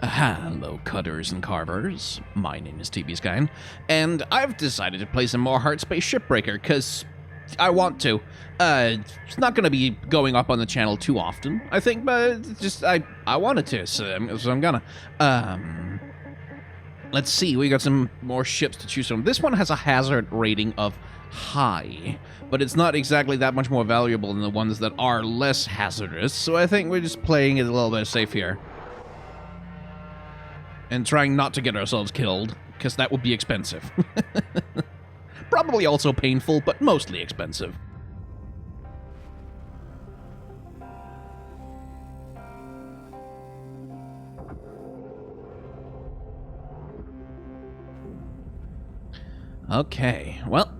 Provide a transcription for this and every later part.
Hello, cutters and carvers. My name is TBSkine, and I've decided to play some more Hardspace Shipbreaker, because I want to. It's not going to be going up on the channel too often, I think, but it's just I wanted to, so I'm gonna. Let's see, we got some more ships to choose from. This one has a hazard rating of high, but it's not exactly that much more valuable than the ones that are less hazardous, so I think we're just playing it a little bit safe here. And trying not to get ourselves killed, because that would be expensive. Probably also painful, but mostly expensive. Okay, well,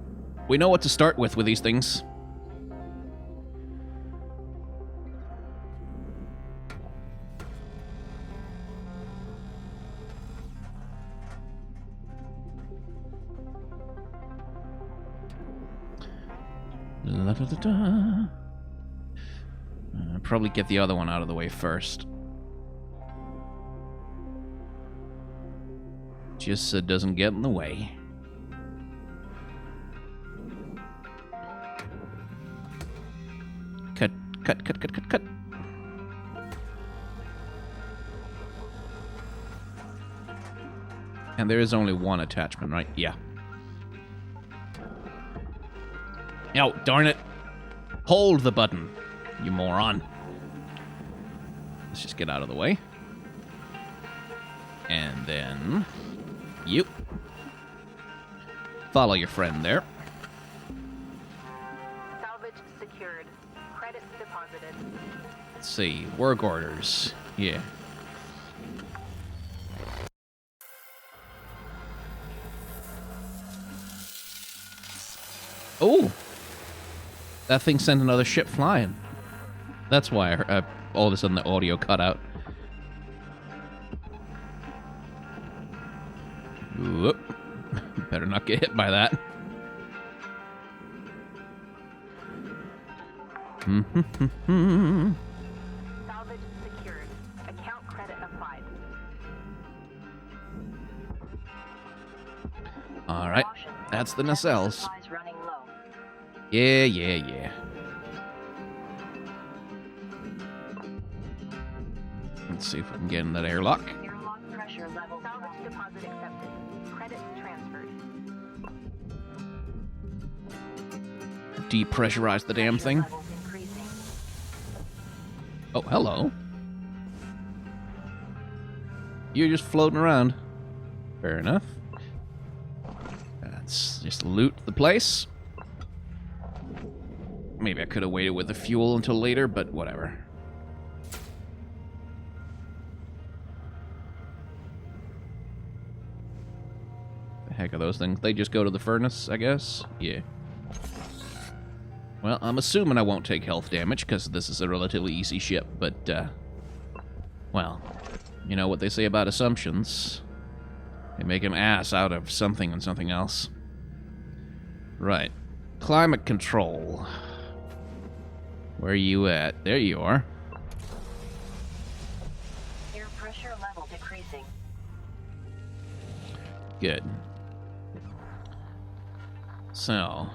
we know what to start with these things. Probably get the other one out of the way first. Just so it doesn't get in the way. Cut, cut, cut, cut, cut, cut. And there is only one attachment, right? Yeah. Oh, darn it. Hold the button, you moron. Let's just get out of the way. And then... you. Follow your friend there. Salvage secured. Credits deposited. Let's see. Work orders. Yeah. Oh! That thing sent another ship flying. That's why all of a sudden the audio cut out. Whoop. Better not get hit by that. Salvage secured. Account credit applied. Alright. That's the nacelles. Supplies running low. Yeah. Let's see if we can get in that airlock. Airlock pressure level. Salvage deposit accepted. Credits transferred. Depressurize the damn thing. Levels increasing. Oh, hello. You're just floating around. Fair enough. Let's just loot the place. Maybe I could have waited with the fuel until later, but whatever. The heck are those things? They just go to the furnace, I guess? Yeah. Well, I'm assuming I won't take health damage, because this is a relatively easy ship, but, well, you know what they say about assumptions. They make an ass out of something and something else. Right. Climate control. Where are you at? There you are. Air pressure level decreasing. Good. So.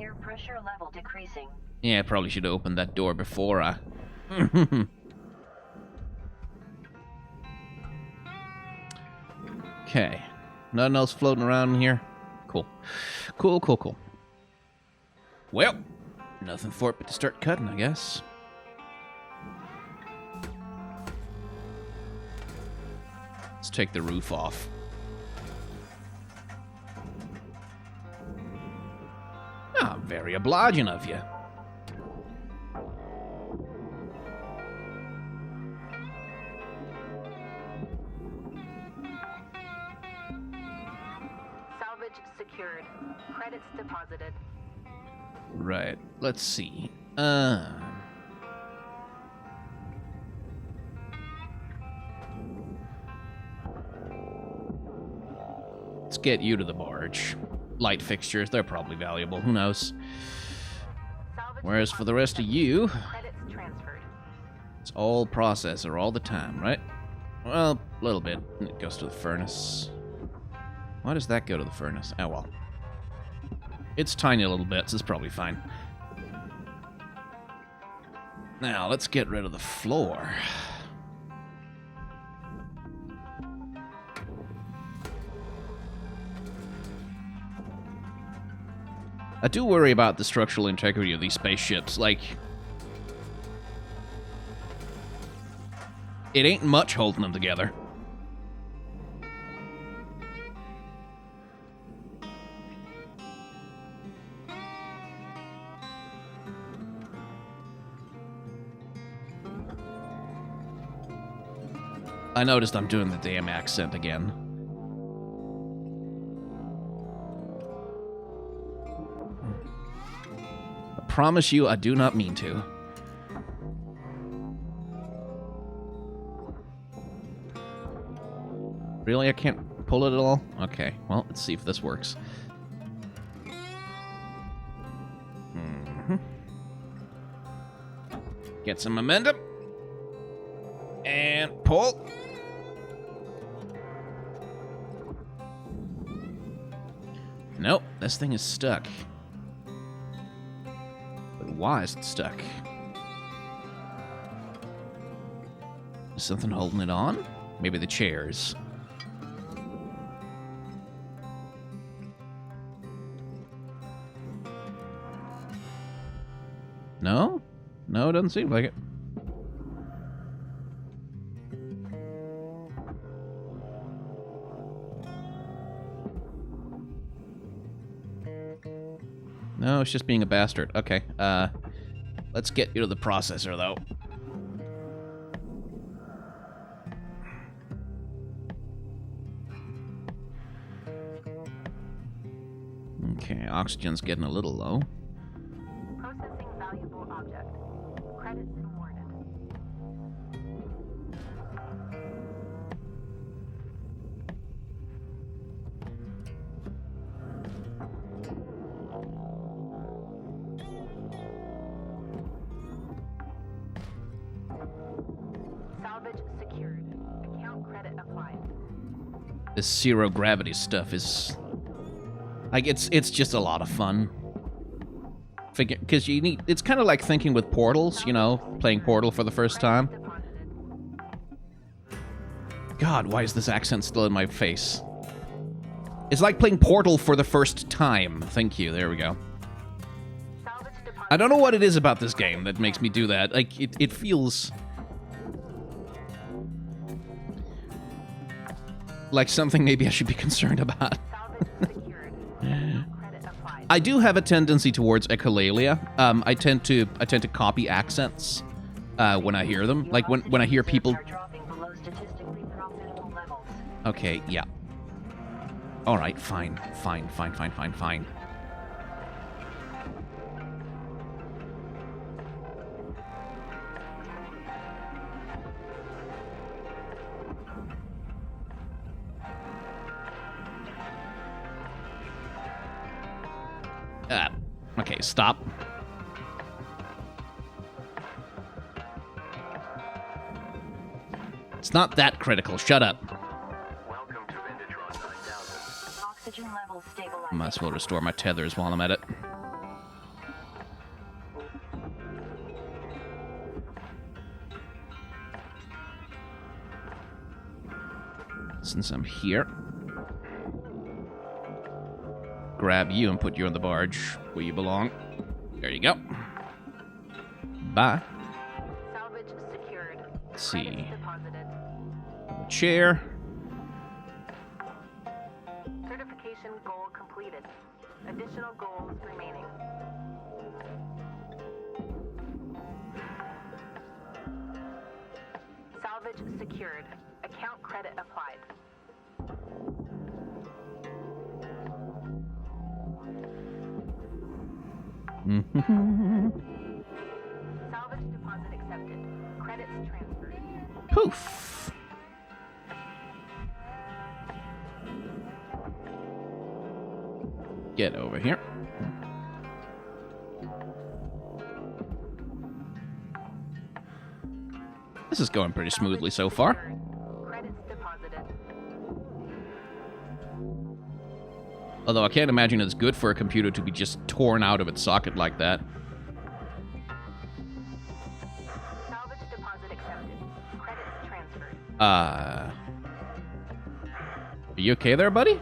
Air pressure level decreasing. Yeah, I probably should have opened that door before I... Okay. Nothing else floating around in here? Cool. Cool. Well, nothing for it but to start cutting, I guess. Let's take the roof off. Ah, very obliging of you. Salvage secured. Credits deposited. Right. Let's see. get you to the barge. Light fixtures, they're probably valuable. Who knows? Whereas for the rest of you, Credits transferred. it's all processor all the time, right? Well, a little bit. It goes to the furnace. Why does that go to the furnace? Oh, well. It's tiny little bits. It's probably fine. Now, let's get rid of the floor. I do worry about the structural integrity of these spaceships. Like, it ain't much holding them together. I noticed I'm doing the damn accent again. I promise you I do not mean to. Really? I can't pull it at all? Okay, well, let's see if this works. Get some momentum. And pull. Nope, this thing is stuck. But why is it stuck? Is something holding it on? Maybe the chairs. No? No, it doesn't seem like it. No, it's just being a bastard. Okay, let's get you to the processor, though. Okay, oxygen's getting a little low. Processing valuable object. Credits awarded. Salvage secured. Account credit applied. This zero gravity stuff is like it's just a lot of fun. Because you need, it's kind of like thinking with portals, you know, playing Portal for the first time. God, why is this accent still in my face? It's like playing Portal for the first time. Thank you. There we go. I don't know what it is about this game that makes me do that. Like, it feels like something maybe I should be concerned about. I do have a tendency towards echolalia. I tend to copy accents when I hear them. Like when I hear people. Okay, yeah. All right, fine. Okay, stop. It's not that critical. Shut up. Welcome to Vindatron 9000. Oxygen levels stabilized. Might as well restore my tethers while I'm at it. Since I'm here, grab you and put you on the barge where you belong. There you go. Bye. Salvage secured. Let's see. Credits deposited. The chair. Certification goal completed. Additional goals remaining. Salvage secured. Account credit applied. Salvage deposit accepted. Credits transferred. Poof. Get over here. This is going pretty smoothly so far. Credits deposited. Although I can't imagine it's good for a computer to be just torn out of its socket like that. Salvage deposit accepted. Credits transferred. Are you okay there, buddy?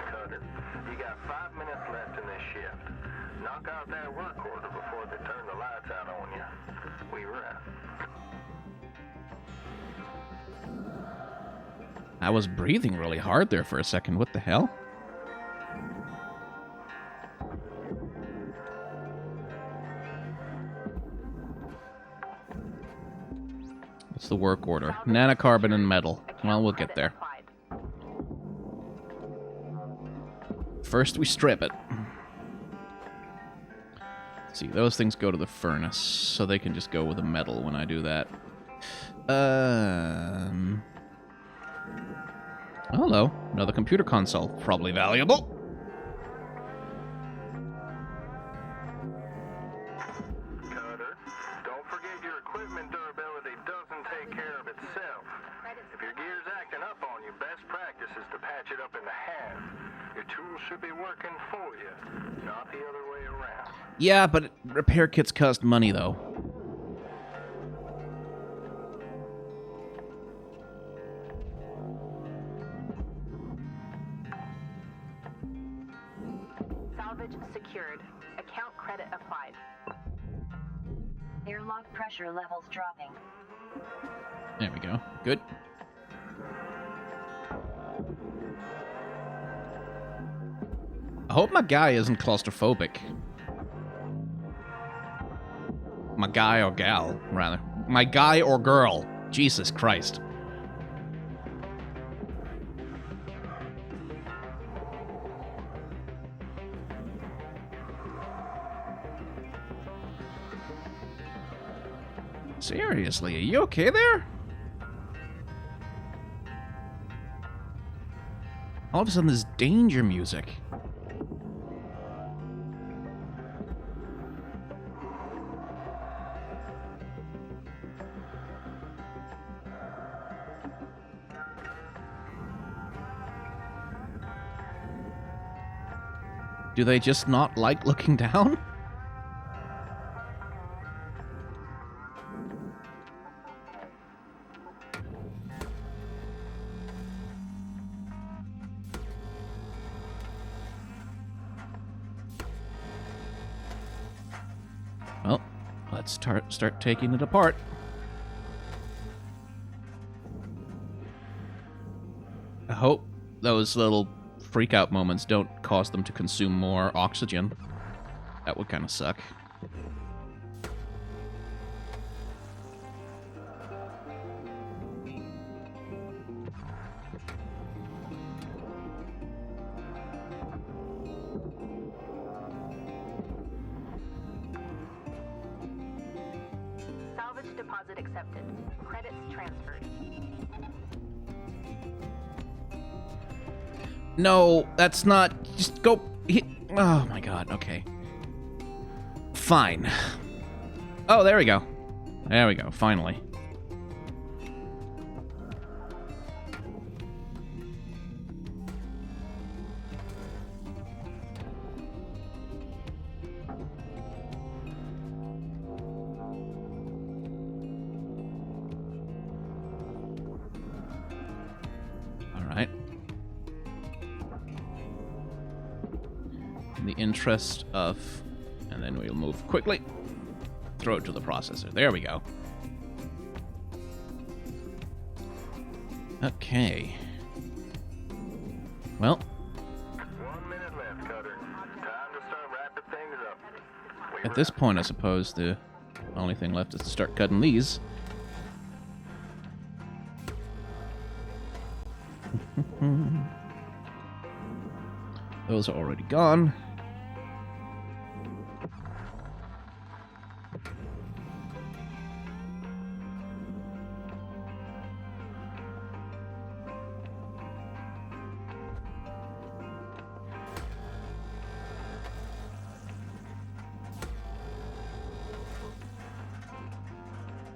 Cutter, you got 5 minutes left in this shift. Knock out that work order before they turn the lights out on you. We wrap. I was breathing really hard there for a second. What the hell? What's the work order? Nanocarbon and metal. Well, we'll get there. First, we strip it. Let's see, those things go to the furnace, so they can just go with the metal when I do that. Hello, another computer console. Probably valuable. Cutter, don't forget your equipment durability doesn't take care of itself. If your gear's acting up on you, best practice is to patch it up into half. Your tools should be working for you, not the other way around. Yeah, but repair kits cost money, though. Salvage secured. Account credit applied. Airlock pressure levels dropping. There we go. Good. I hope my guy isn't claustrophobic. My guy or gal, rather. My guy or girl. Jesus Christ. Seriously, are you okay there? All of a sudden, there's danger music. Do they just not like looking down? Well, let's start taking it apart. I hope those little freak out moments don't cause them to consume more oxygen. That would kind of suck. Salvage deposit accepted. Credits transferred. No, that's not... Just go... Oh my god, okay. Fine. Oh, there we go. There we go, finally. Alright. In the interest of... And then we'll move quickly. Throw it to the processor. There we go. Okay. Well, 1 minute left, Cutter. Time to start wrapping things up. at this point, I suppose the only thing left is to start cutting these. Those are already gone.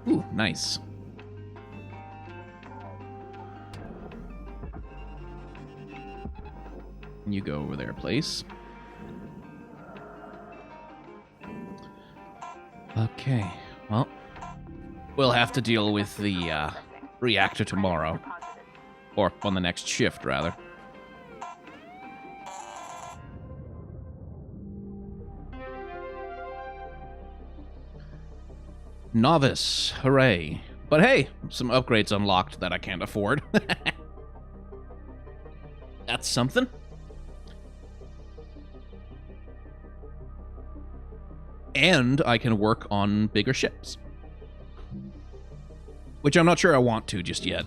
Ooh, nice. You go over there, please. Okay, well, we'll have to deal with the reactor tomorrow. Or on the next shift, rather. Novice, hooray. But hey, some upgrades unlocked that I can't afford. That's something. And I can work on bigger ships. Which I'm not sure I want to just yet.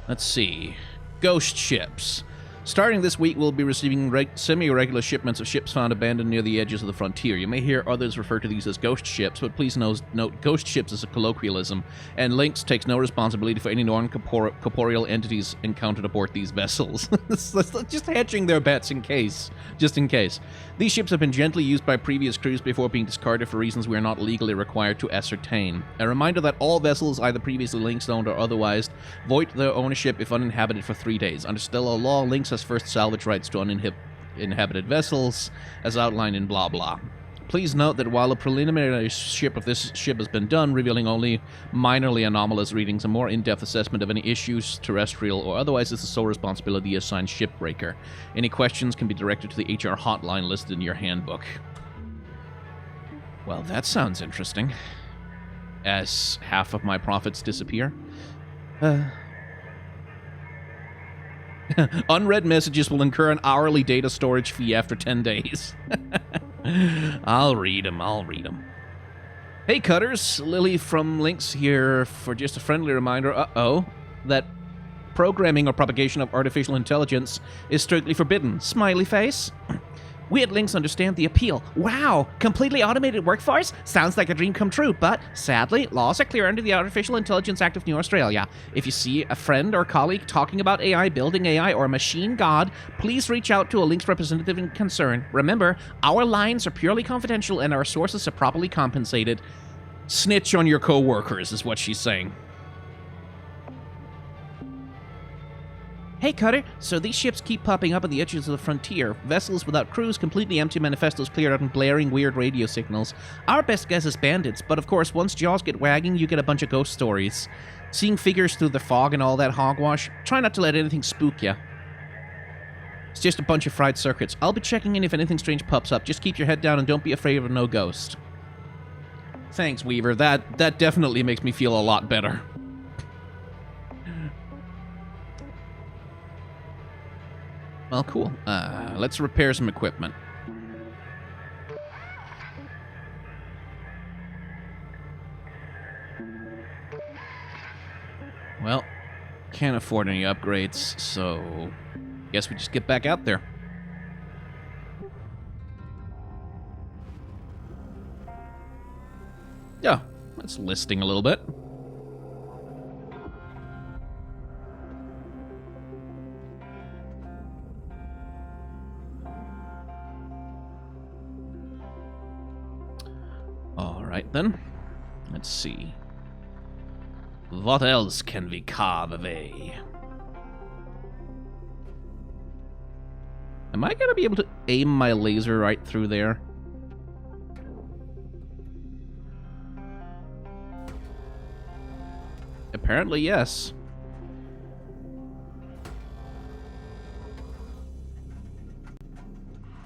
Let's see. Ghost ships. Starting this week, we'll be receiving semi-regular shipments of ships found abandoned near the edges of the frontier. You may hear others refer to these as ghost ships, but please note ghost ships is a colloquialism, and Lynx takes no responsibility for any non-corporeal entities encountered aboard these vessels. Just hedging their bets in case. Just in case. These ships have been gently used by previous crews before being discarded for reasons we are not legally required to ascertain. A reminder that all vessels, either previously Lynx-owned or otherwise, void their ownership if uninhabited for 3 days. Under stellar law, Lynx has first salvage rights to uninhabited vessels, as outlined in blah blah. Please note that while a preliminary ship of this ship has been done, revealing only minorly anomalous readings, a more in-depth assessment of any issues, terrestrial or otherwise, is the sole responsibility assigned Shipbreaker. Any questions can be directed to the HR hotline listed in your handbook. Well, that sounds interesting. As half of my profits disappear. Unread messages will incur an hourly data storage fee after 10 days. I'll read them. Hey, Cutters. Lily from Lynx here for just a friendly reminder, that programming or propagation of artificial intelligence is strictly forbidden. Smiley face. We at Lynx understand the appeal. Wow, completely automated workforce? Sounds like a dream come true, but sadly, laws are clear under the Artificial Intelligence Act of New Australia. If you see a friend or colleague talking about AI, building AI, or machine god, please reach out to a Lynx representative in concern. Remember, our lines are purely confidential and our sources are properly compensated. Snitch on your co-workers is what she's saying. Hey, Cutter, so these ships keep popping up on the edges of the frontier. Vessels without crews, completely empty manifestos cleared out and blaring weird radio signals. Our best guess is bandits, but of course, once jaws get wagging, you get a bunch of ghost stories. Seeing figures through the fog and all that hogwash, try not to let anything spook ya. It's just a bunch of fried circuits. I'll be checking in if anything strange pops up. Just keep your head down and don't be afraid of no ghost. Thanks, Weaver. That definitely makes me feel a lot better. Well, cool. Let's repair some equipment. Well, can't afford any upgrades, so guess we just get back out there. Yeah, that's listing a little bit. Alright then, let's see. What else can we carve away? Am I gonna be able to aim my laser right through there? Apparently, yes.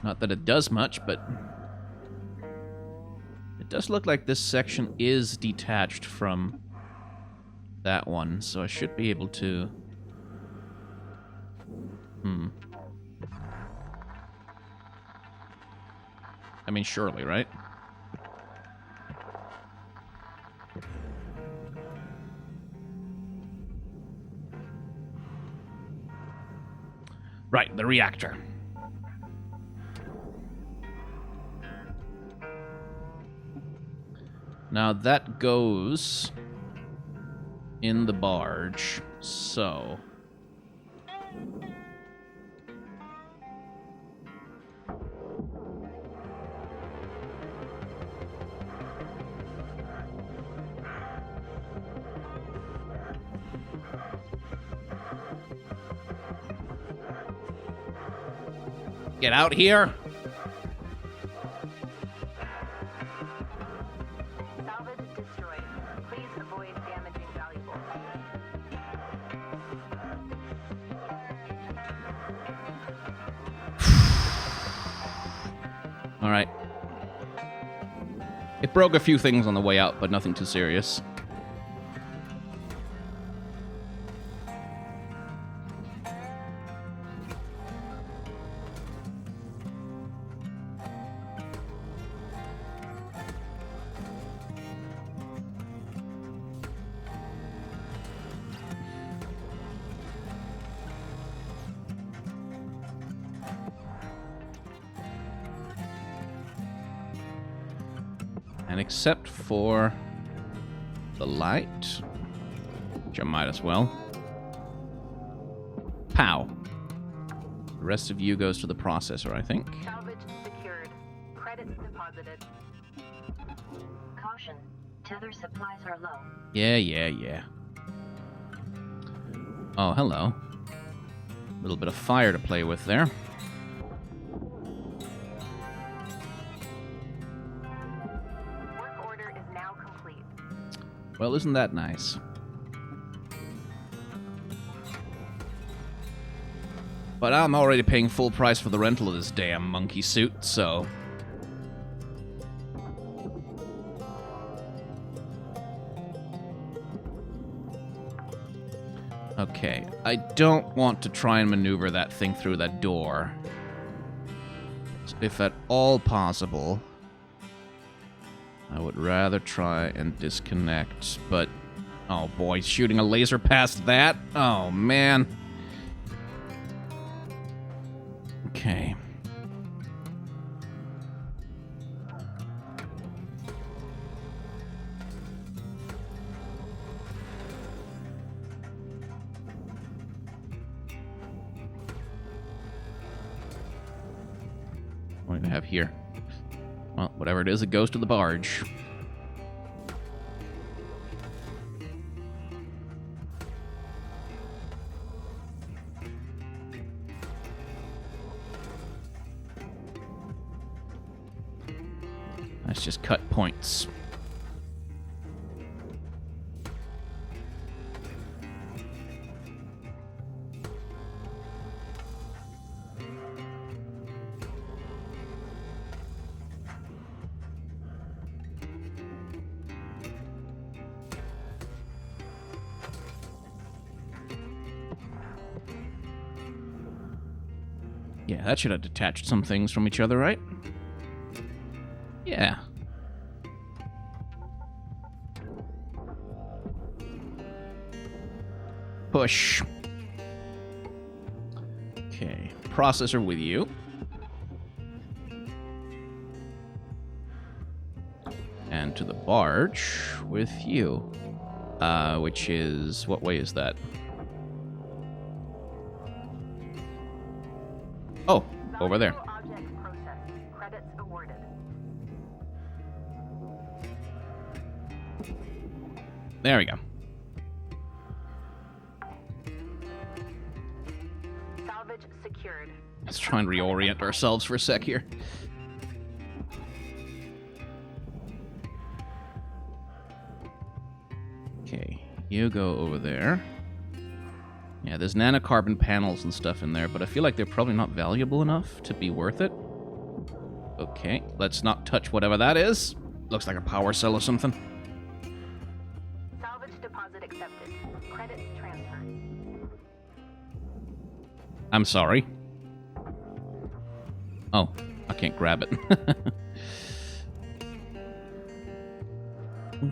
Not that it does much, but it does look like this section is detached from that one, so I should be able to... I mean, surely, right? Right, the reactor. Now that goes in the barge, so... Get out here! Salvage destroyed. Please avoid damaging valuables. Alright. It broke a few things on the way out, but nothing too serious. And except for the light, which I might as well. Pow. The rest of you goes to the processor, I think. Salvage secured. Credits deposited. Caution. Tether supplies are low. Yeah. Oh, hello. A little bit of fire to play with there. Work order is now complete. Well, isn't that nice? But I'm already paying full price for the rental of this damn monkey suit, so... Okay, I don't want to try and maneuver that thing through that door. If at all possible, I would rather try and disconnect, but... Oh boy, shooting a laser past that? Oh man. Okay. What do we have here? Well, whatever it is, it goes to the barge. Let's just cut points. Yeah, that should have detached some things from each other, right? Yeah. Push. Okay, processor with you. And to the barge with you. Which is... What way is that? Oh, over there. Valuable object processed. Credits awarded. There we go. Salvage secured. Let's try and reorient ourselves for a sec here. Okay, you go over there. Yeah, there's nanocarbon panels and stuff in there, but I feel like they're probably not valuable enough to be worth it. Okay, let's not touch whatever that is. Looks like a power cell or something. Salvage deposit accepted. Credits transferred. I'm sorry. Oh, I can't grab it.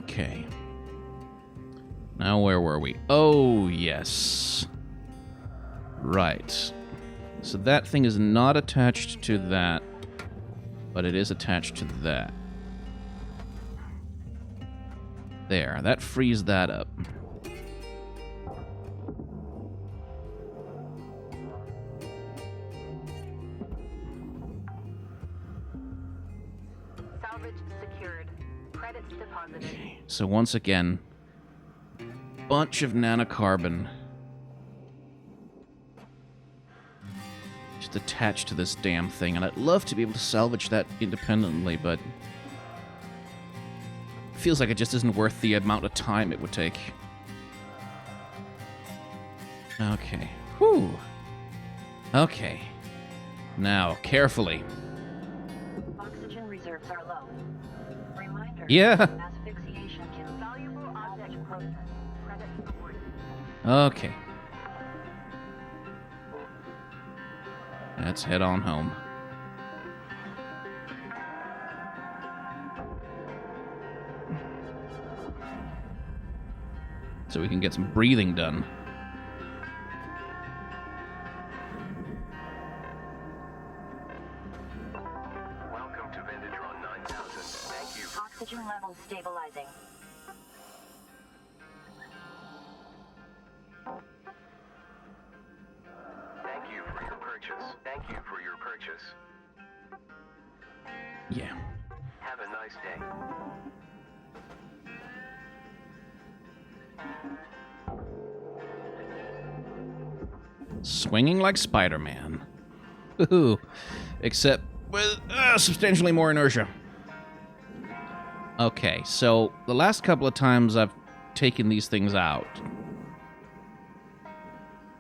Okay. Now where were we? Oh, yes. Right. So that thing is not attached to that, but it is attached to that. There, that frees that up. Salvage secured. Credits deposited. Okay, so once again, bunch of nanocarbon. just attached to this damn thing, and I'd love to be able to salvage that independently, but it feels like it just isn't worth the amount of time it would take. Okay. Whew. Okay. Now, carefully. Oxygen reserves are low. Reminder. Yeah. Asphyxiation can Valuable object process. Credits awarded. Okay. Let's head on home. So we can get some breathing done. Welcome to Vintage 9000. Thank you. oxygen levels stabilizing. Thank you for your purchase. Thank you for your purchase. Yeah. Have a nice day. Swinging like Spider-Man. Woohoo. Except with substantially more inertia. Okay, so the last couple of times I've taken these things out,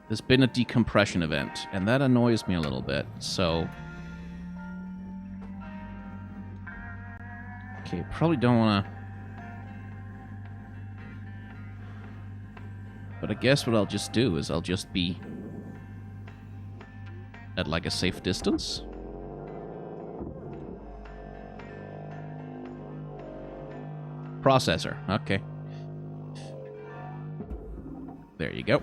there's been a decompression event, and that annoys me a little bit, so... Okay, probably don't want to... But I guess what I'll just do is I'll just be at like a safe distance. Processor, okay. There you go.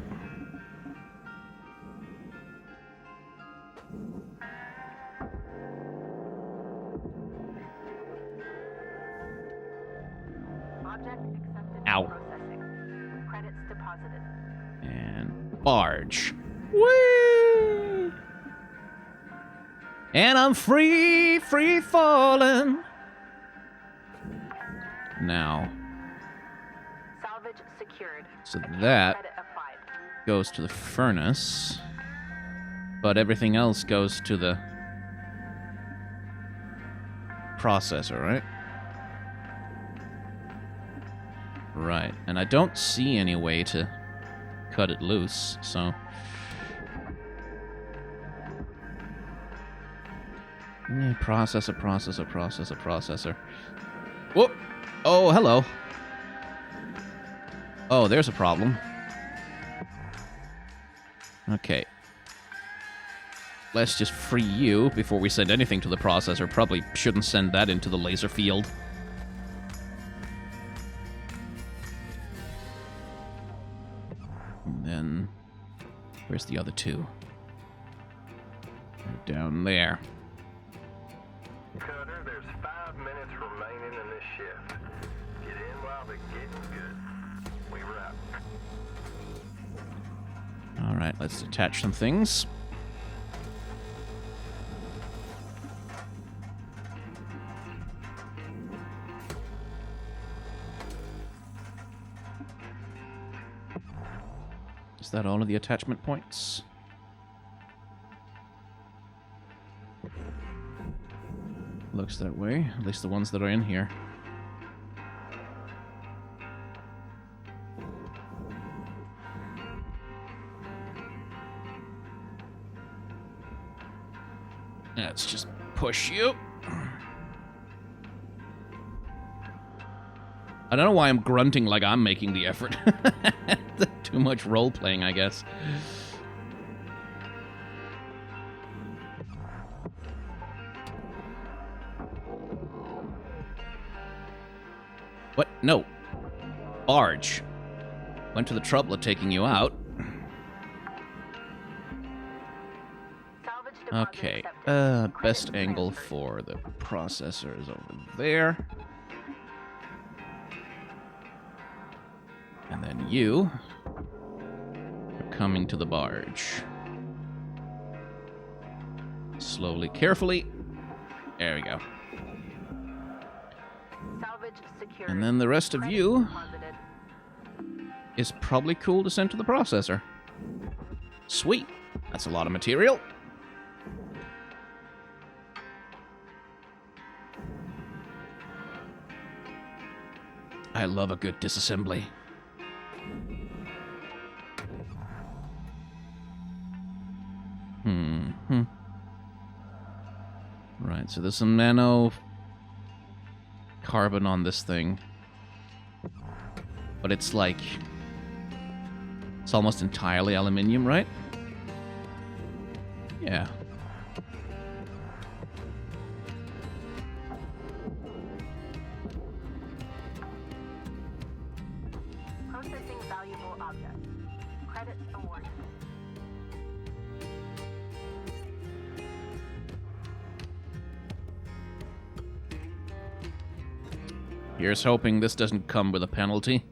Object accepted. Ow. Processing. Credits deposited. And barge. Whee! And I'm free falling. Now, Salvage secured. so that Credit applied. goes to the furnace, but everything else goes to the processor, right? Right, and I don't see any way to cut it loose, so... Processor. Whoop! Oh, hello. Oh, there's a problem. Okay. Let's just free you before we send anything to the processor. Probably shouldn't send that into the laser field. And then... where's the other two? They're down there. Cutter, there's 5 minutes remaining in this shift. Get in while the getting's good. We wrap. Alright, let's detach some things. Is that all of the attachment points? Looks that way, at least the ones that are in here. Let's just push you. I don't know why I'm grunting like I'm making the effort. Too much role-playing, I guess. What? No. Barge. Went to the trouble of taking you out. Salvage deposit Okay. accepted. Best Credits angle transferred. for the processor is over there. And then you are coming to the barge. Slowly, carefully. There we go. Salvage secured. And then the rest of Credits you deposited. is probably cool to send to the processor. Sweet. That's a lot of material. I love a good disassembly. Right, so there's some nano carbon on this thing. But it's like... It's almost entirely aluminium, right? Yeah. Processing valuable objects. Credits awarded. Here's hoping this doesn't come with a penalty.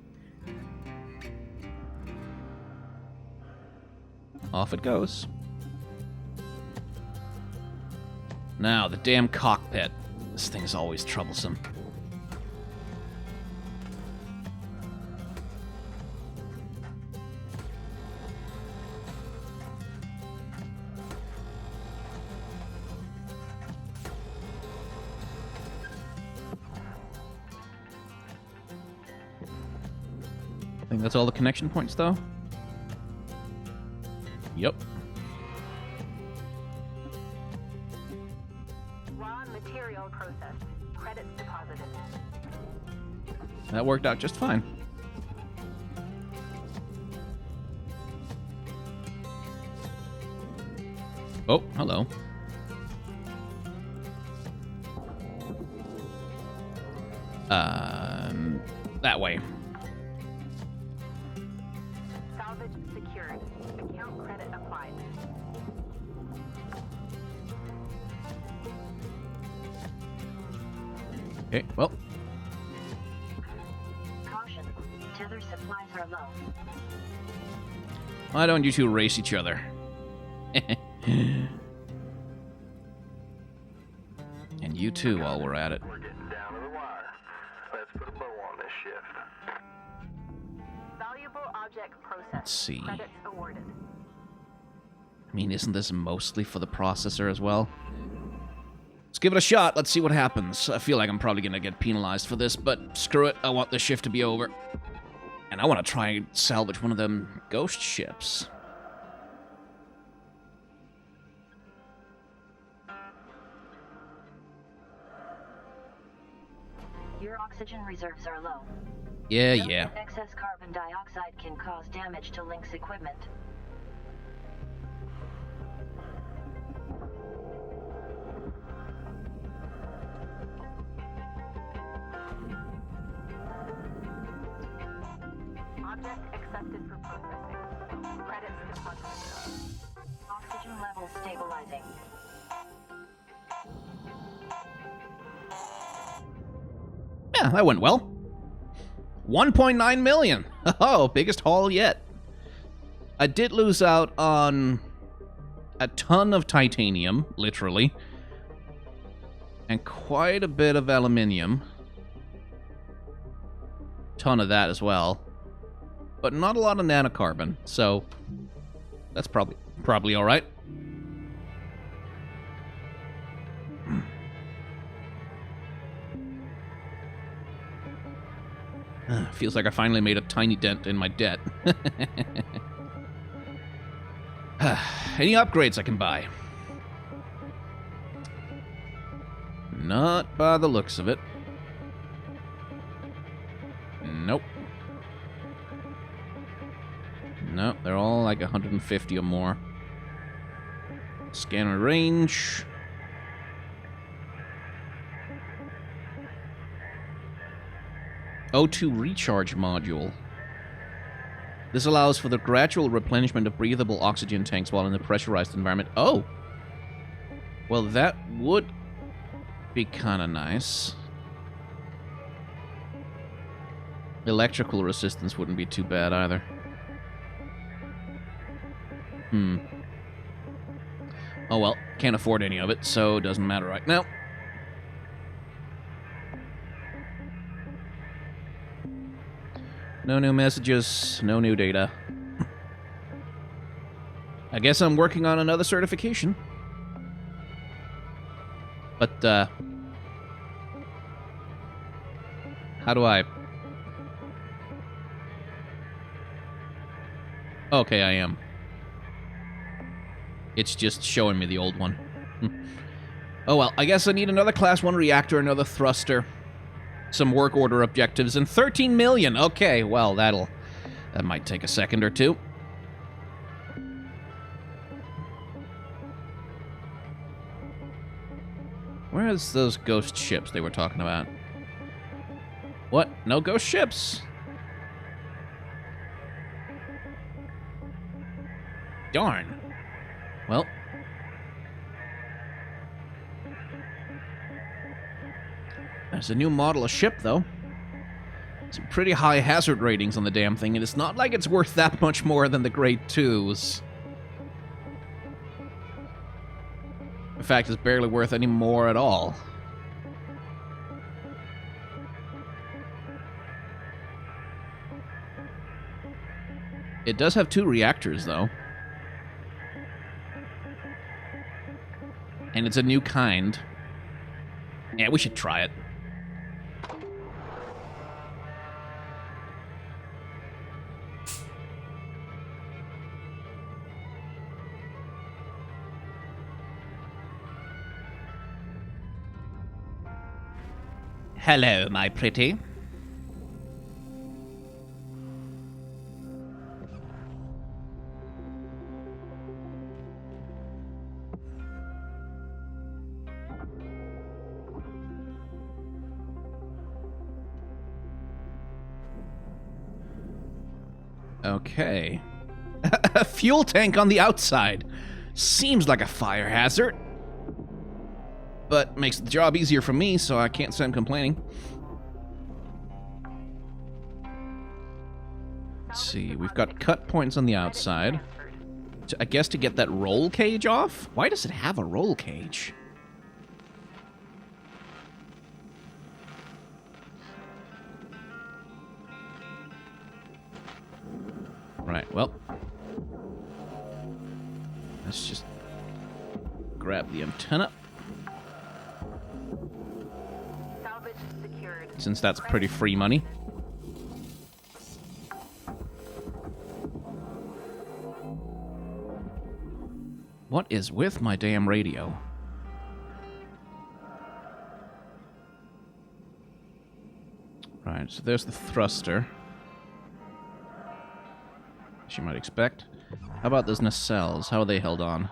Off it goes. Now, the damn cockpit. This thing's always troublesome. I think that's all the connection points, though. Yep. Raw material processed. Credits deposited. That worked out just fine. Oh, hello. That way. Salvage secured. Account credit applied. Okay, well. Caution. Tether supplies are low. Why don't you two race each other? And you too, while we're at it. We're getting down to the wire. Let's put a bow on this shift. Valuable object processed. Let's see. Credits awarded. I mean, isn't this mostly for the processor as well? Let's give it a shot. Let's see what happens. I feel like I'm probably going to get penalized for this, but screw it. I want this shift to be over. And I want to try and salvage one of them ghost ships. Your oxygen reserves are low. Yeah, Note yeah. that excess carbon dioxide can cause damage to Link's equipment. Object accepted for processing. Credits deposited. Oxygen levels stabilizing. Yeah, that went well. 1.9 million. Oh, biggest haul yet. I did lose out on a ton of titanium, literally, and quite a bit of aluminium. Ton of that as well. But not a lot of nanocarbon, so that's probably all right. Feels like I finally made a tiny dent in my debt. Any upgrades I can buy? Not by the looks of it. Nope. Nope, they're all like 150 or more. Scanner range. O2 recharge module. This allows for the gradual replenishment of breathable oxygen tanks while in a pressurized environment. Oh! Well, that would be kind of nice. Electrical resistance wouldn't be too bad either. Oh well, can't afford any of it, so it doesn't matter right now. No new messages, no new data. I guess I'm working on another certification. But, how do I Okay, I am. It's just showing me the old one. Oh well, I guess I need another Class 1 reactor, another thruster, some work order objectives, and 13 million. Okay, well, that might take a second or two. Where's those ghost ships they were talking about? What? No ghost ships? Darn. Well. There's a new model of ship, though. Some pretty high hazard ratings on the damn thing, and it's not like it's worth that much more than the Grade 2s. In fact, it's barely worth any more at all. It does have 2 reactors, though. And it's a new kind. Yeah, we should try it. Hello, my pretty. Okay. A fuel tank on the outside. Seems like a fire hazard. But makes the job easier for me, so I can't say I'm complaining. Let's see, we've got cut points on the outside. I guess to get that roll cage off? Why does it have a roll cage? Right, well. Let's just grab the antenna. Since that's pretty free money. What is with my damn radio? Right, so there's the thruster. As you might expect. How about those nacelles? How are they held on?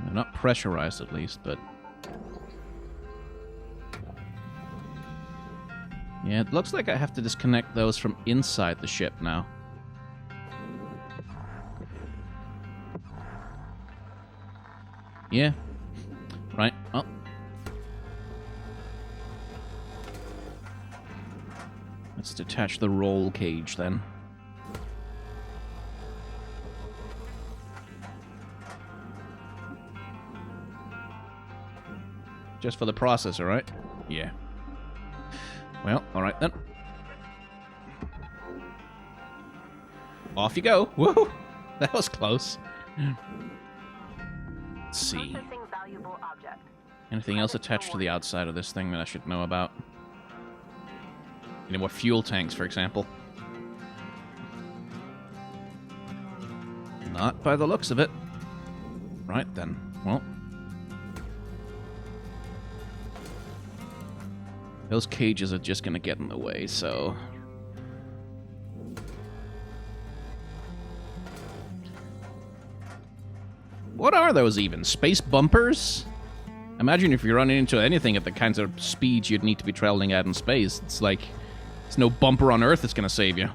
They're not pressurized, at least, but... yeah, it looks like I have to disconnect those from inside the ship now. Yeah. Right. Oh. Let's detach the roll cage, then. Just for the processor, right? Yeah. Well, alright then. Off you go. Woo! That was close. Let's see. Anything else attached to the outside of this thing that I should know about? Any more fuel tanks, for example? Not by the looks of it. Right then. Well. Those cages are just gonna get in the way, so... what are those even? Space bumpers? Imagine if you're running into anything at the kinds of speeds you'd need to be traveling at in space. It's like, there's no bumper on Earth that's gonna save you.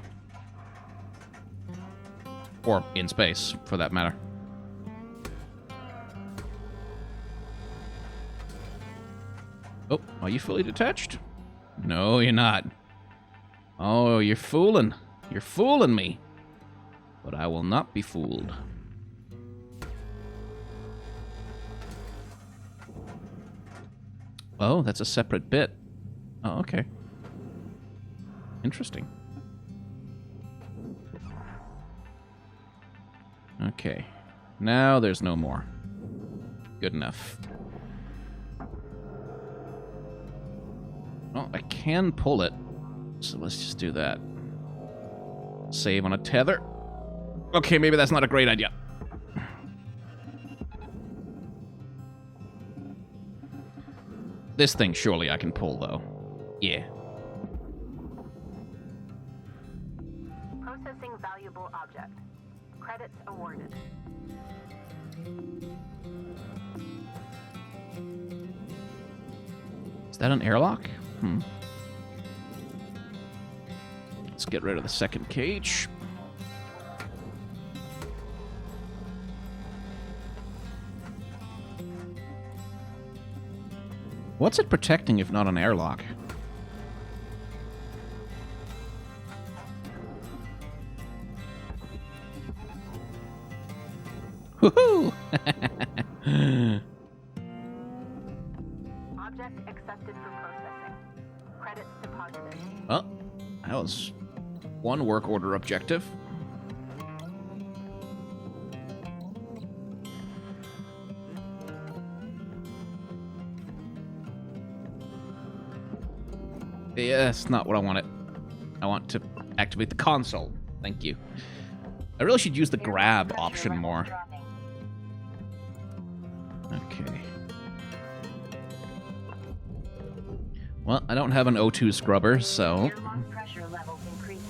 Or in space, for that matter. Oh, are you fully detached? No, you're not. Oh, you're fooling. You're fooling me. But I will not be fooled. Oh, that's a separate bit. Oh, okay. Interesting. Okay. Now there's no more. Good enough. Well, I can pull it. So let's just do that. Save on a tether. Okay, maybe that's not a great idea. This thing, surely I can pull, though. Yeah. Processing valuable object. Credits awarded. Is that an airlock? Let's get rid of the second cage. What's it protecting if not an airlock? Woohoo! Object accepted for processing. Credits deposited. Well, that was one work order objective. Yeah, that's not what I wanted. I want to activate the console. Thank you. I really should use the grab option more. Okay. Well, I don't have an O2 scrubber, so... Pressure levels increasing.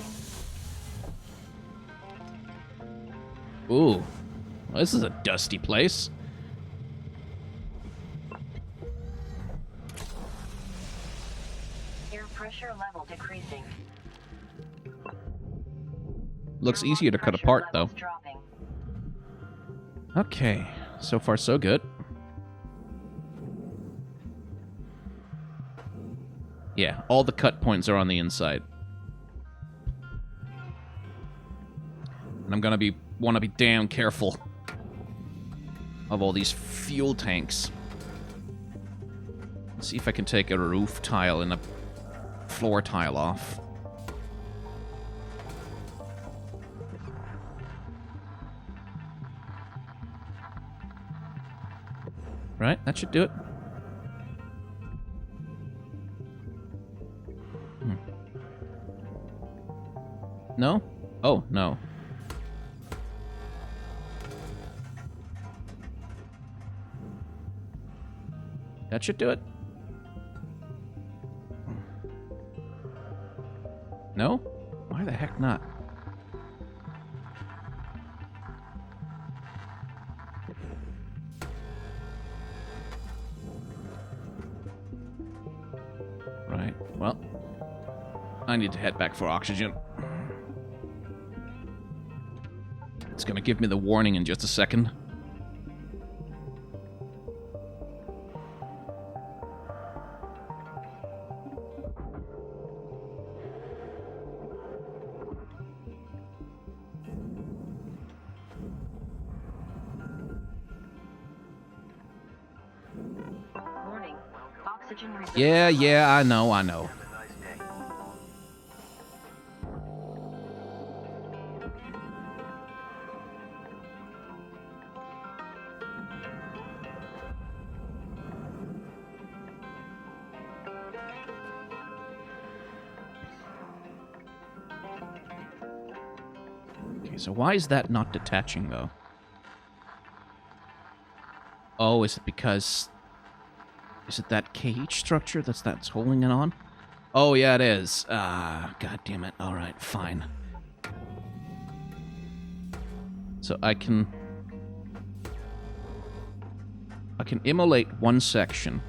Ooh. Well, this is a dusty place. Air pressure level decreasing. Looks easier to cut apart, though. Dropping. Okay. So far, so good. Yeah, all the cut points are on the inside. And I'm gonna want to be damn careful of all these fuel tanks. Let's see if I can take a roof tile and a floor tile off. Right, that should do it. No? Oh, no. That should do it. No? Why the heck not? Right, well, I need to head back for oxygen. It's gonna give me the warning in just a second. Warning. Oxygen reserve. Yeah, I know. Okay, so why is that not detaching, though? Oh, is it because... Is it that cage structure that's holding it on? Oh, yeah, it is. God damn it. All right, fine. So I can immolate one section.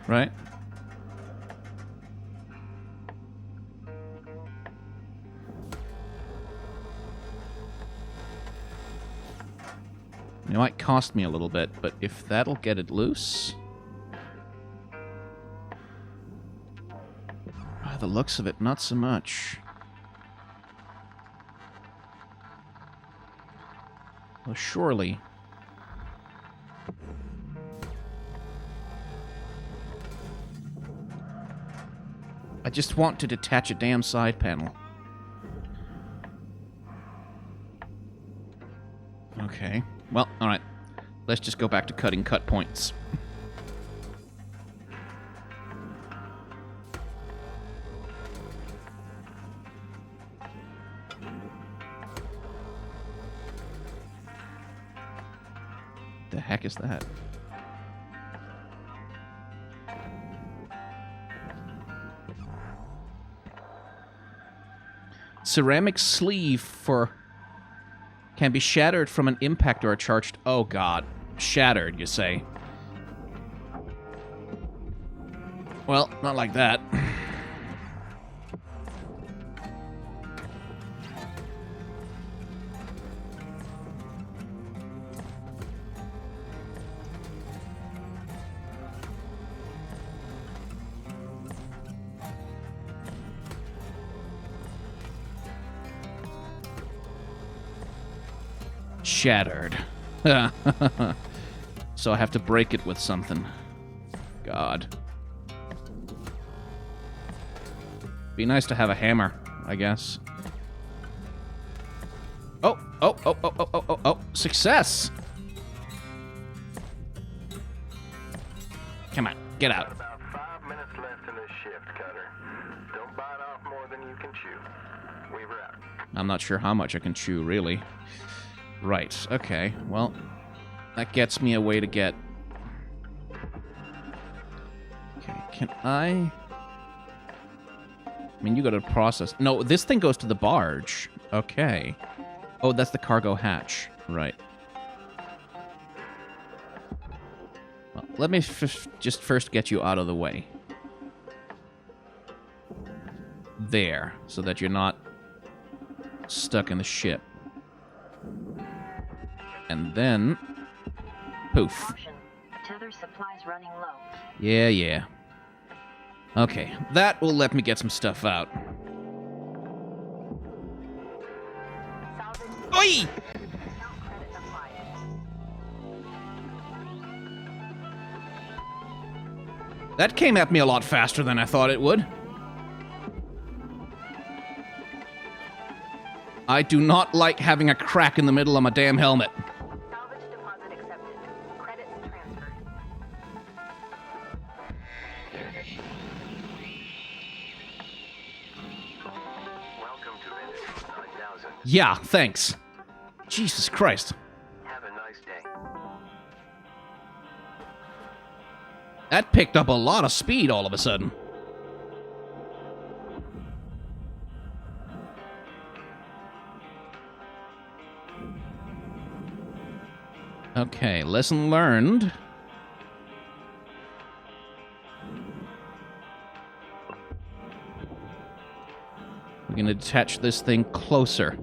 Right? It might cost me a little bit, but if that'll get it loose... By the looks of it, not so much. Well, surely... I just want to detach a damn side panel. Okay. Well, alright. Let's just go back to cutting cut points. The heck is that? Ceramic sleeve for... can be shattered from an impact or a charged... Oh, God. Shattered, you say? Well, not like that. Shattered. So I have to break it with something. God. Be nice to have a hammer, I guess. Oh, oh, oh, oh, oh, oh, oh, oh. Success! Come on, get out. About 5 minutes left in this shift, Cutter. Don't bite off more than you can chew. Weaver out. I'm not sure how much I can chew, really. Right, okay, well, that gets me a way to get... Okay, can I mean, you gotta process... No, this thing goes to the barge. Okay. Oh, that's the cargo hatch. Right. Well, let me just first get you out of the way. There, so that you're not stuck in the ship. And then... Poof. Option. Tether supplies running low. Yeah, yeah. Okay, that will let me get some stuff out. Oi! That came at me a lot faster than I thought it would. I do not like having a crack in the middle of my damn helmet. Salvage deposit accepted. Credits transferred. Welcome to Vintage 9000. Yeah, thanks. Jesus Christ. Have a nice day. That picked up a lot of speed all of a sudden. Okay, lesson learned. We're going to attach this thing closer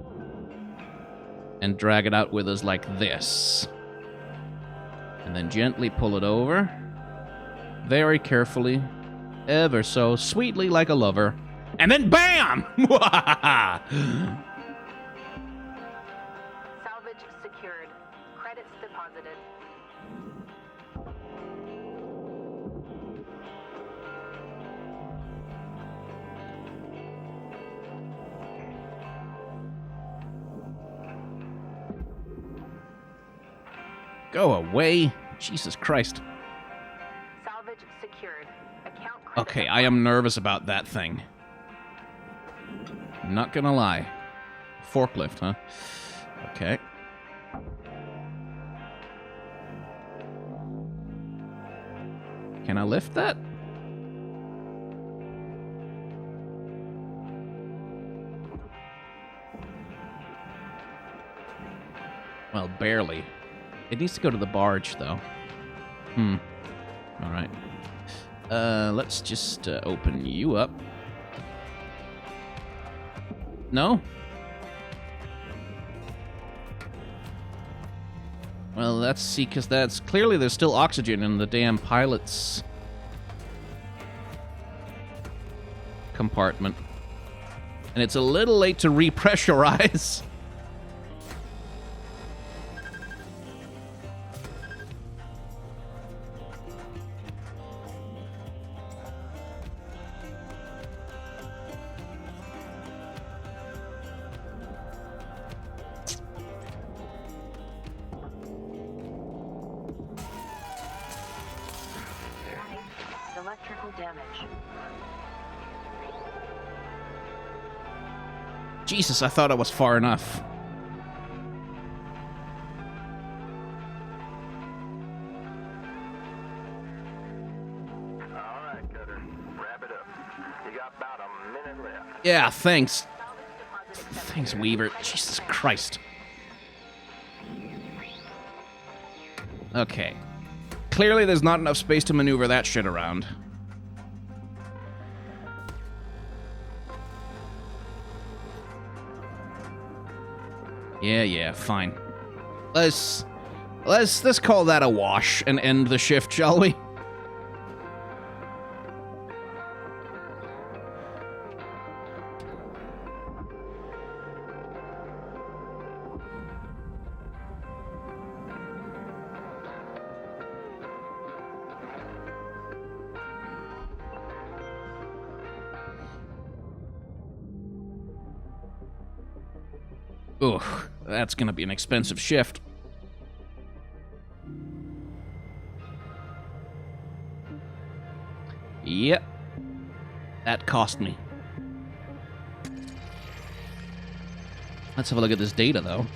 and drag it out with us like this. And then gently pull it over. Very carefully. Ever so sweetly like a lover. And then BAM! Salvage secured. Credits deposited. Go away. Jesus Christ. Salvage secured. Account credit. Okay, I am nervous about that thing. Not gonna lie. Forklift, huh? Okay. Can I lift that? Well, barely. It needs to go to the barge, though. Alright. Let's just open you up. No? Well, let's see, because that's... Clearly there's still oxygen in the damn pilot's compartment. And it's a little late to repressurize. damage. Jesus, I thought I was far enough. All right, Cutter. Wrap it up. You got about a minute left. Yeah, thanks. Thanks, Weaver. Jesus Christ. Okay. Clearly there's not enough space to maneuver that shit around. Yeah, fine. Let's call that a wash and end the shift, shall we? Ugh, that's gonna be an expensive shift. Yep. That cost me. Let's have a look at this data, though.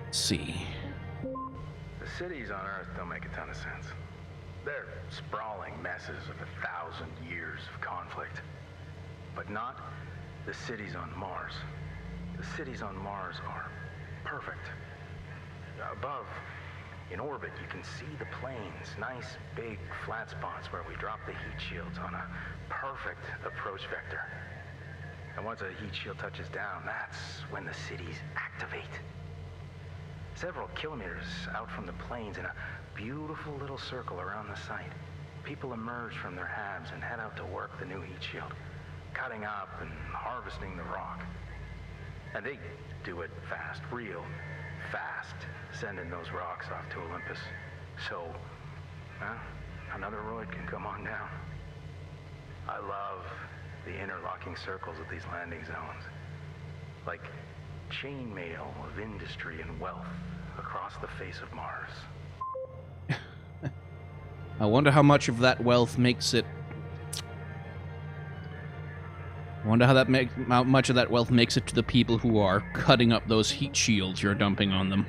Let's see. The cities on Earth don't make a ton of sense. They're sprawling messes of 1,000 years of conflict. But not the cities on Mars. The cities on Mars are perfect. Above, in orbit, you can see the plains, nice big flat spots where we drop the heat shields on a perfect approach vector. And once a heat shield touches down, that's when the cities activate. Several kilometers out from the plains in a beautiful little circle around the site, people emerge from their habs and head out to work the new heat shield, cutting up and harvesting the rock. And they do it fast, real fast, sending those rocks off to Olympus. So, another roid can come on down. I love the interlocking circles of these landing zones. Like chainmail of industry and wealth across the face of Mars. I wonder how much of that wealth makes it... I wonder how much of that wealth makes it to the people who are cutting up those heat shields you're dumping on them.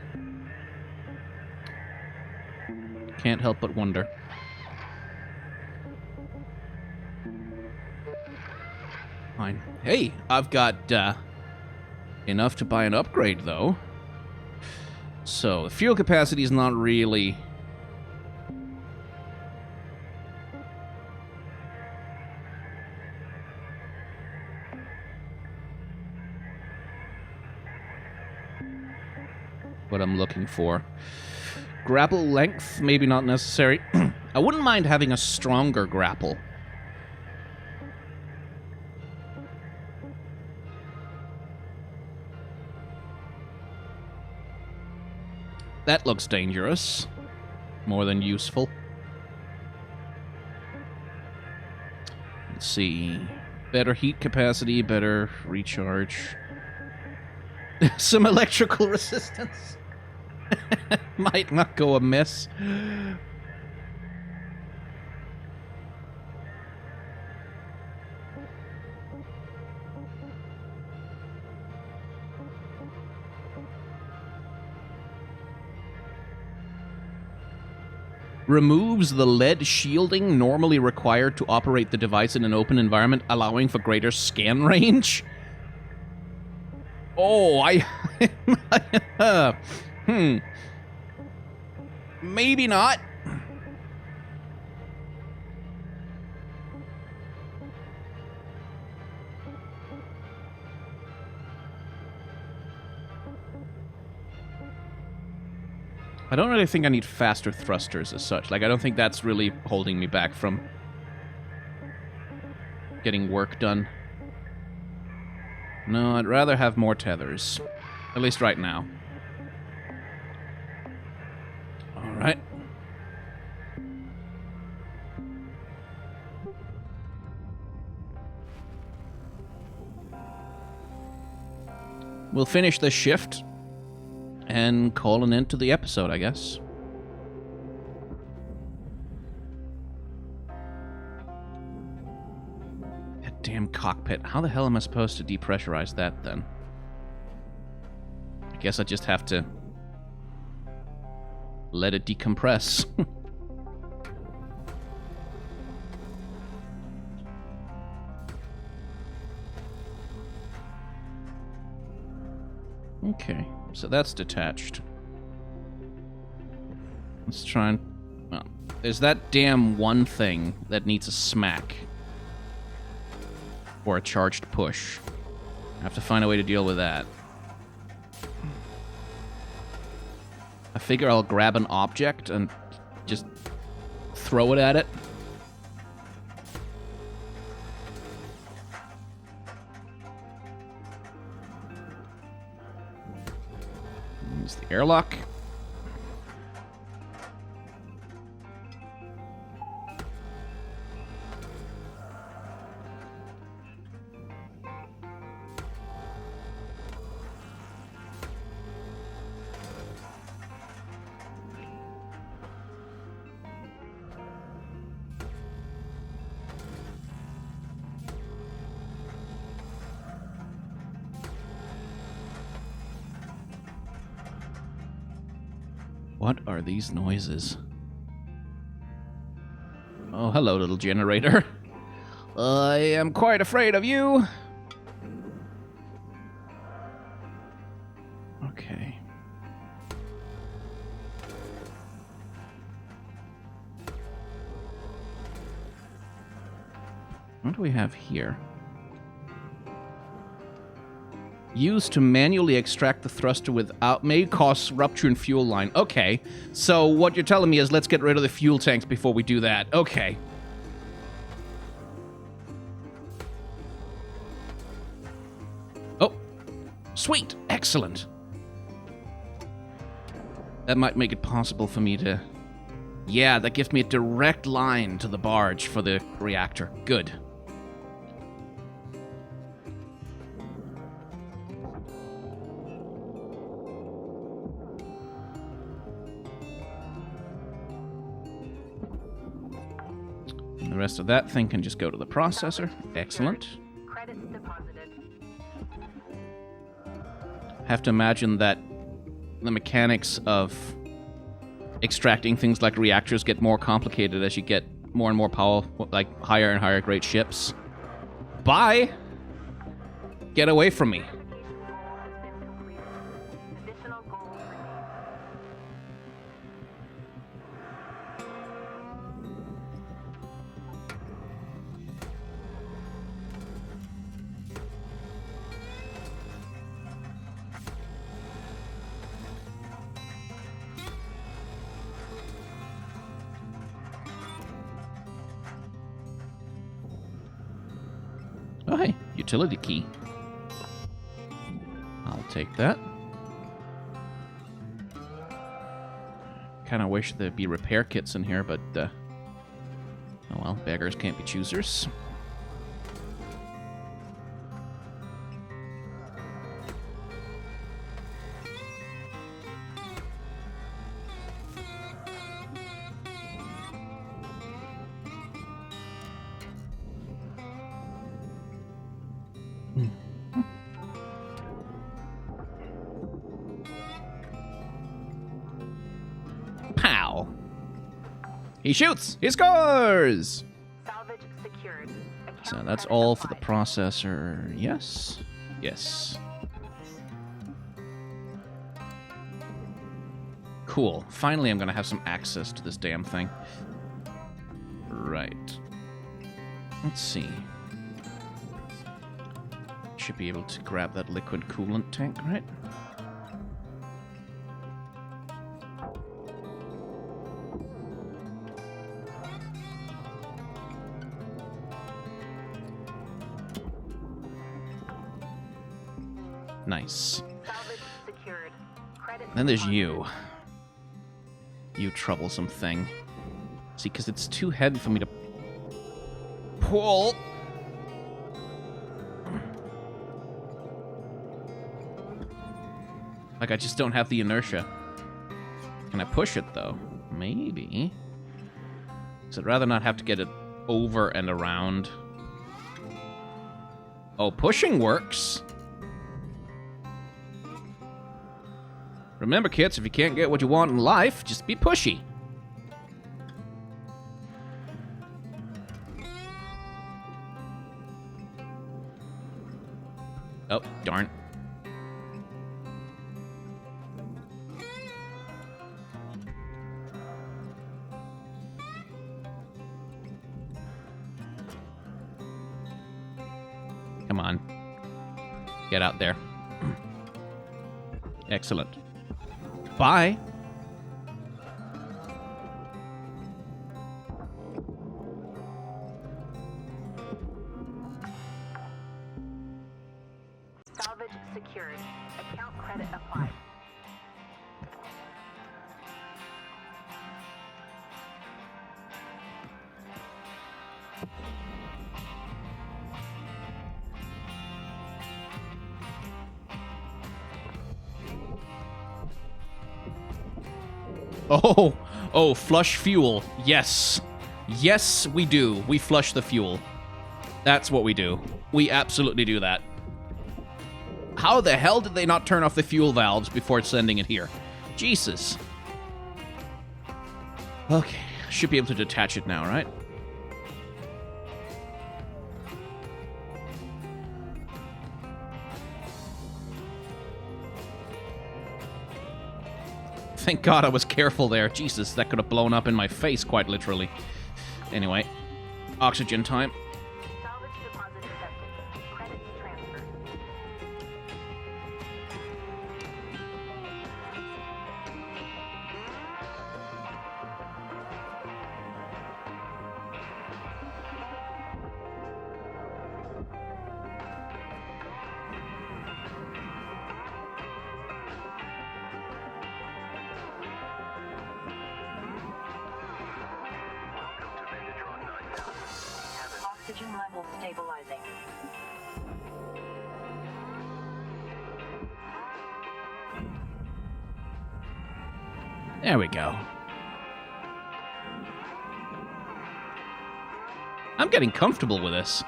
Can't help but wonder. Fine. Hey, I've got enough to buy an upgrade, though. So, the fuel capacity is not really... what I'm looking for. Grapple length, maybe not necessary. I wouldn't mind having a stronger grapple. That looks dangerous. More than useful. Let's see. Better heat capacity, better recharge. Some electrical resistance. Might not go amiss. Removes the lead shielding normally required to operate the device in an open environment, allowing for greater scan range. Oh, maybe not. I don't really think I need faster thrusters as such. Like, I don't think that's really holding me back from getting work done. No, I'd rather have more tethers. At least right now. Alright. We'll finish this shift and call an end to the episode, I guess. cockpit. How the hell am I supposed to depressurize that, then? I guess I just have to let it decompress. Okay, so that's detached. Let's try and... Well, there's that damn one thing that needs a smack. Or a charged push. I have to find a way to deal with that. I figure I'll grab an object and just throw it at it. Use the airlock. What are these noises? Oh, hello, little generator. I am quite afraid of you. Okay. What do we have here? Used to manually extract the thruster without may cause rupture in fuel line. Okay, so what you're telling me is let's get rid of the fuel tanks before we do that. Okay. Oh, sweet, excellent. That might make it possible for me to... Yeah, that gives me a direct line to the barge for the reactor. Good. The rest of that thing can just go to the processor. Excellent. Credits deposited. Have to imagine that the mechanics of extracting things like reactors get more complicated as you get more and more power, like higher and higher grade ships. Bye! Get away from me. Additional goals remain. Oh, hey, utility key. I'll take that. Kind of wish there'd be repair kits in here, but, oh well, beggars can't be choosers. Pow! He shoots! He scores! Salvage secured. So Account that's credit all for the applied. processor. Yes? Yes. Cool. Finally, I'm going to have some access to this damn thing. Right. Let's see. Should be able to grab that liquid coolant tank, right? Nice. Salvage secured. Credit Then there's deposited. you. You troublesome thing. See, because it's too heavy for me to pull. Like, I just don't have the inertia. Can I push it, though? Maybe. So I'd rather not have to get it over and around. Oh, pushing works. Remember, kids, if you can't get what you want in life, just be pushy. Oh, darn. Come on. Get out there. Excellent. Bye. Salvage secured. Account credit applied. Oh, flush fuel. Yes. Yes, we do. We flush the fuel. That's what we do. We absolutely do that. How the hell did they not turn off the fuel valves before sending it here? Jesus. Okay, should be able to detach it now, right? Thank God I was careful there. Jesus, that could have blown up in my face, quite literally. Anyway, oxygen time. Salvage deposit accepted. Credits transferred. Oxygen level stabilizing. There we go. I'm getting comfortable with this.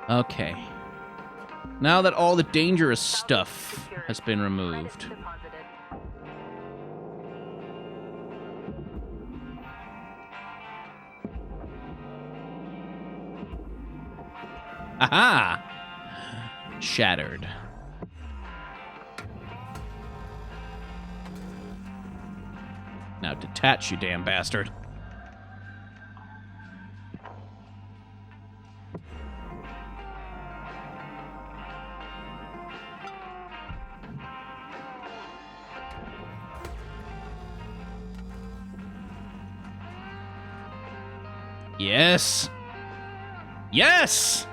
Okay. Now that all the dangerous stuff has been removed. Credits deposited. Aha! Shattered. Now detach, you damn bastard. Yes! Yes!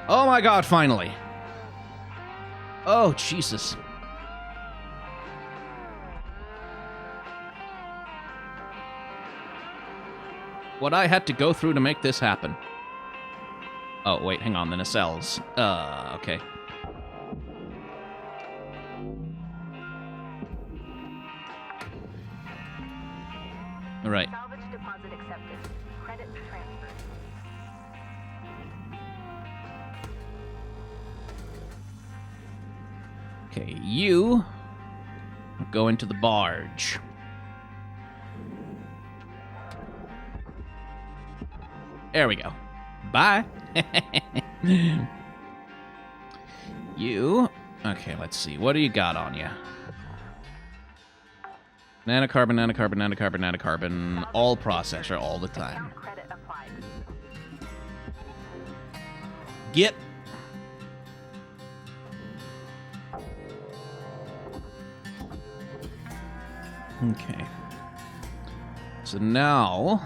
Oh my God, finally. Oh, Jesus. What I had to go through to make this happen. Oh, wait, hang on, the nacelles. Okay. All right. Salvage deposit accepted. Credits transferred. Okay, you go into the barge. There we go. Bye. You. Okay, let's see. What do you got on you? Nanocarbon, nanocarbon, nanocarbon, nanocarbon. All processor all the time. Account credit applied. Get. Okay. So now.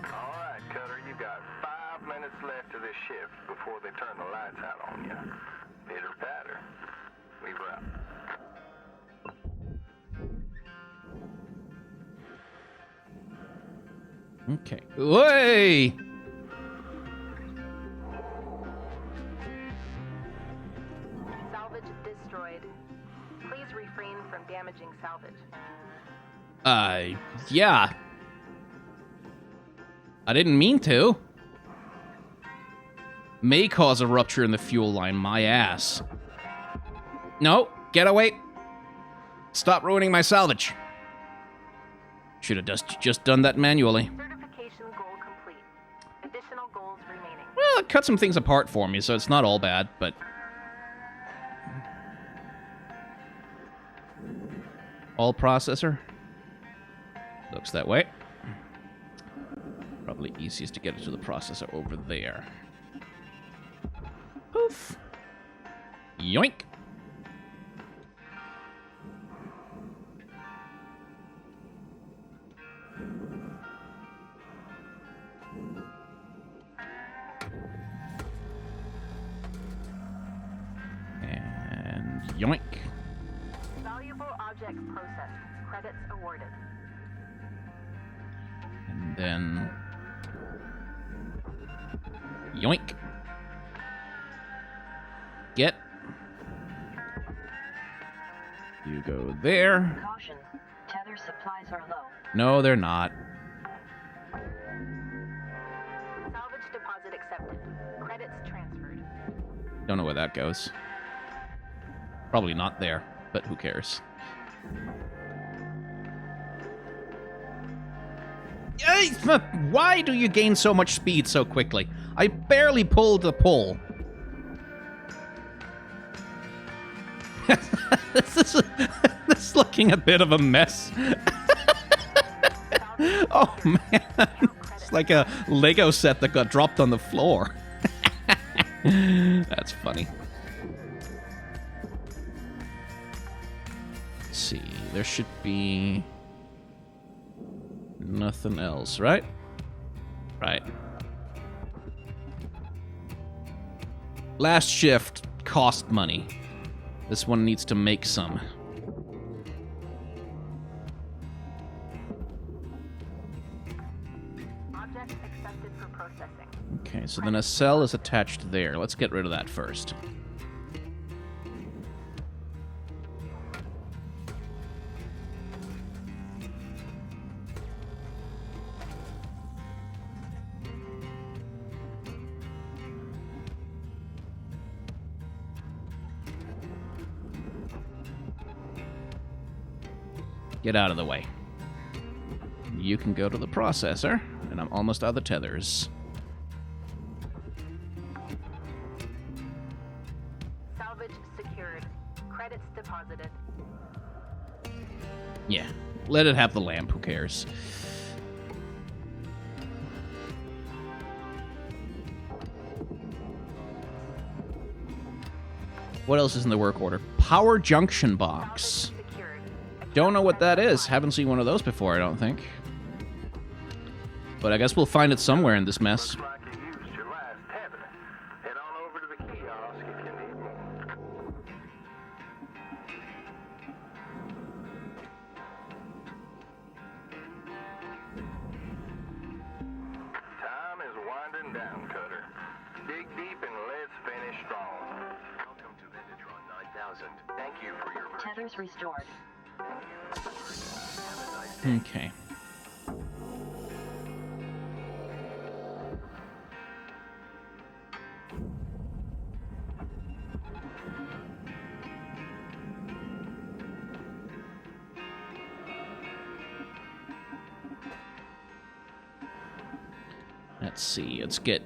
Alright, Cutter, you got 5 minutes left of this shift before they turn the lights out on you. Pitter patter. Weaver out. Okay. Way. Salvage destroyed. Please refrain from damaging salvage. Yeah. I didn't mean to. May cause a rupture in the fuel line, my ass. No, get away. Stop ruining my salvage. Should have just done that manually. Certification goal complete. Additional goals remaining. Well, it cut some things apart for me, so it's not all bad, but... All processor? Looks that way. Probably easiest to get it to the processor over there. Poof. Yoink. And yoink. Valuable object processed. Credits awarded. And then... Yoink. Get. You go there. Caution. Tether supplies are low. No, they're not. Salvage deposit accepted. Credits transferred. Don't know where that goes. Probably not there, but who cares? Hey, why do you gain so much speed so quickly? I barely pulled the pull. This is looking a bit of a mess. Oh man, it's like a Lego set that got dropped on the floor. That's funny. Let's see, there should be nothing else, right? Right. Last shift cost money. This one needs to make some. Object accepted for processing. Okay, so then a cell is attached there. Let's get rid of that first. Get out of the way. You can go to the processor, and I'm almost out of the tethers. Salvage secured. Credits deposited. Yeah, let it have the lamp, who cares? What else is in the work order? Power junction box. Secured. Don't know what that is. Haven't seen one of those before, I don't think. But I guess we'll find it somewhere in this mess. Looks like you used your last tether. Head on over to the kiosk if you need more. Time is winding down, Cutter. Dig deep and let's finish strong. Welcome to Vintatron 9000. Thank you for your purchase. Tethers restored. Okay. Let's see. Let's get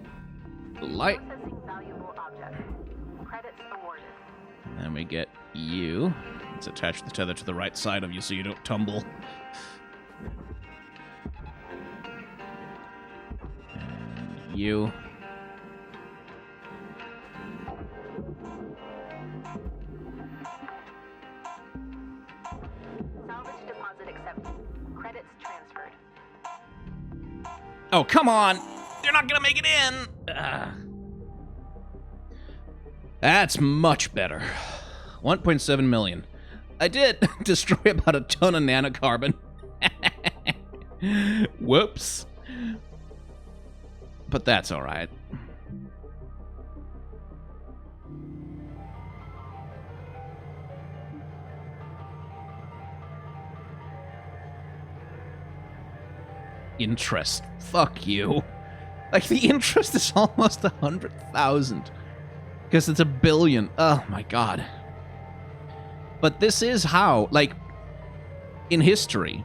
the light. Processing valuable object. Credits awarded. And then we get you. Let's attach the tether to the right side of you so you don't tumble. And you. Salvage deposit accepted. Credits transferred. Oh, come on! They're not gonna make it in! That's much better. 1.7 million. I did destroy about a ton of nanocarbon. Whoops. But that's alright. interest. Fuck you. Like, the interest is almost 100,000. Because it's $1 billion. Oh, my God. But this is how, like, in history,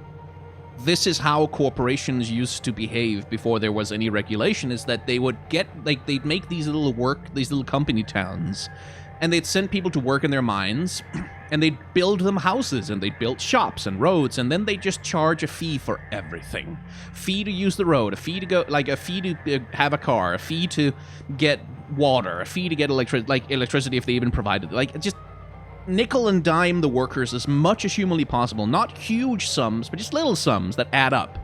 this is how corporations used to behave before there was any regulation, is that they would get, like, they'd make these little company towns, and they'd send people to work in their mines, and they'd build them houses, and they'd build shops and roads, and then they'd just charge a fee for everything. Fee to use the road, a fee to go, like, a fee to have a car, a fee to get water, a fee to get electricity if they even provided, like, just nickel and dime the workers as much as humanly possible. Not huge sums, but just little sums that add up.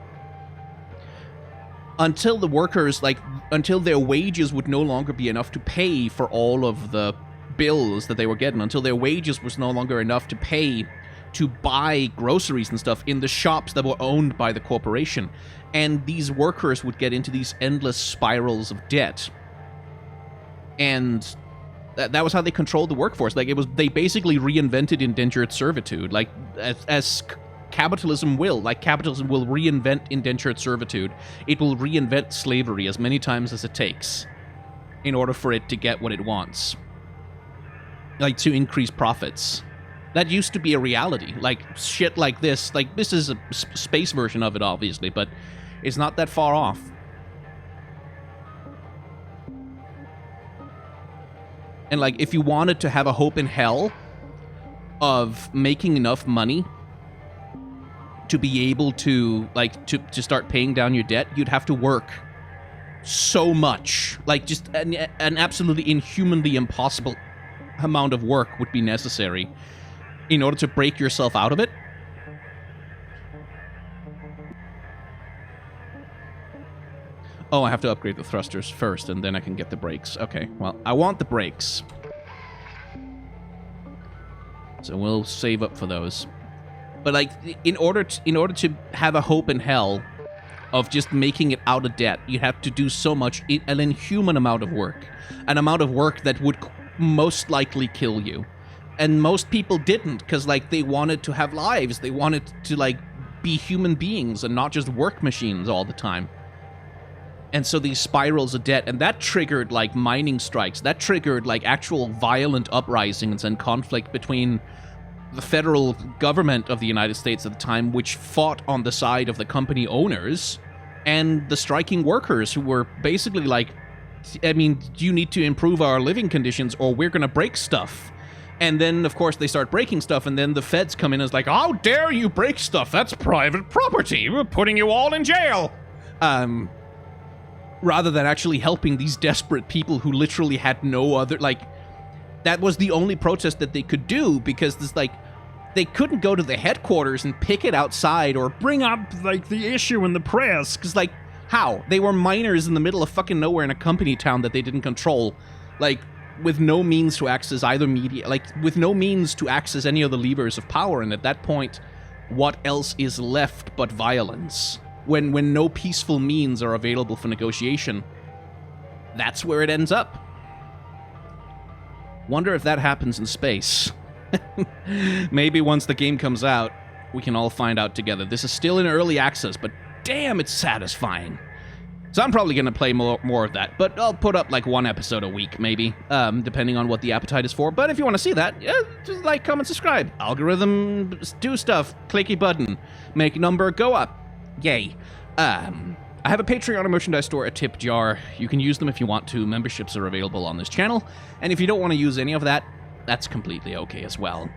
Until the workers, like, until their wages would no longer be enough to pay for all of the bills that they were getting, until their wages was no longer enough to pay to buy groceries and stuff in the shops that were owned by the corporation. And these workers would get into these endless spirals of debt. And that was how they controlled the workforce. Like, they basically reinvented indentured servitude, like, as capitalism will. Like, capitalism will reinvent indentured servitude. It will reinvent slavery as many times as it takes in order for it to get what it wants. Like, to increase profits. That used to be a reality. Like, shit like this. Like, this is a space version of it, obviously, but it's not that far off. And, like, if you wanted to have a hope in hell of making enough money to be able to, like, to start paying down your debt, you'd have to work so much. Like, just an absolutely inhumanly impossible amount of work would be necessary in order to break yourself out of it. Oh, I have to upgrade the thrusters first, and then I can get the brakes. Okay, well, I want the brakes. So we'll save up for those. But, like, in order to have a hope in hell of just making it out of debt, you have to do so much, an inhuman amount of work. An amount of work that would most likely kill you. And most people didn't, because, like, they wanted to have lives. They wanted to, like, be human beings and not just work machines all the time. And so these spirals of debt, and that triggered, like, mining strikes. That triggered, like, actual violent uprisings and conflict between the federal government of the United States at the time, which fought on the side of the company owners, and the striking workers, who were basically like, I mean, you need to improve our living conditions or we're going to break stuff. And then, of course, they start breaking stuff, and then the feds come in and is like, how dare you break stuff? That's private property. We're putting you all in jail. Rather than actually helping these desperate people who literally had no other, like, that was the only protest that they could do, because there's, like, they couldn't go to the headquarters and pick it outside or bring up, like, the issue in the press, because, like, how? They were miners in the middle of fucking nowhere in a company town that they didn't control, like, with no means to access either media, like, with no means to access any of the levers of power, and at that point, what else is left but violence? When no peaceful means are available for negotiation, that's where it ends up. Wonder if that happens in space. Maybe once the game comes out, we can all find out together. This is still in early access, but damn, it's satisfying. So I'm probably going to play more of that, but I'll put up like one episode a week, maybe, depending on what the appetite is for. But if you want to see that, yeah, just like, comment, subscribe. Algorithm, do stuff, clicky button, make number go up. Yay. I have a Patreon and merchandise store, a tip jar. You can use them if you want to. Memberships are available on this channel. And if you don't want to use any of that, that's completely okay as well.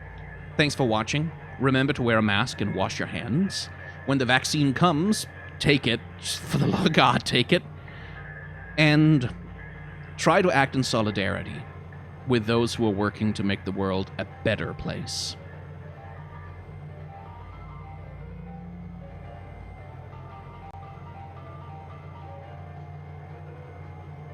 Thanks for watching. Remember to wear a mask and wash your hands. When the vaccine comes, take it. For the love of God, take it. And try to act in solidarity with those who are working to make the world a better place.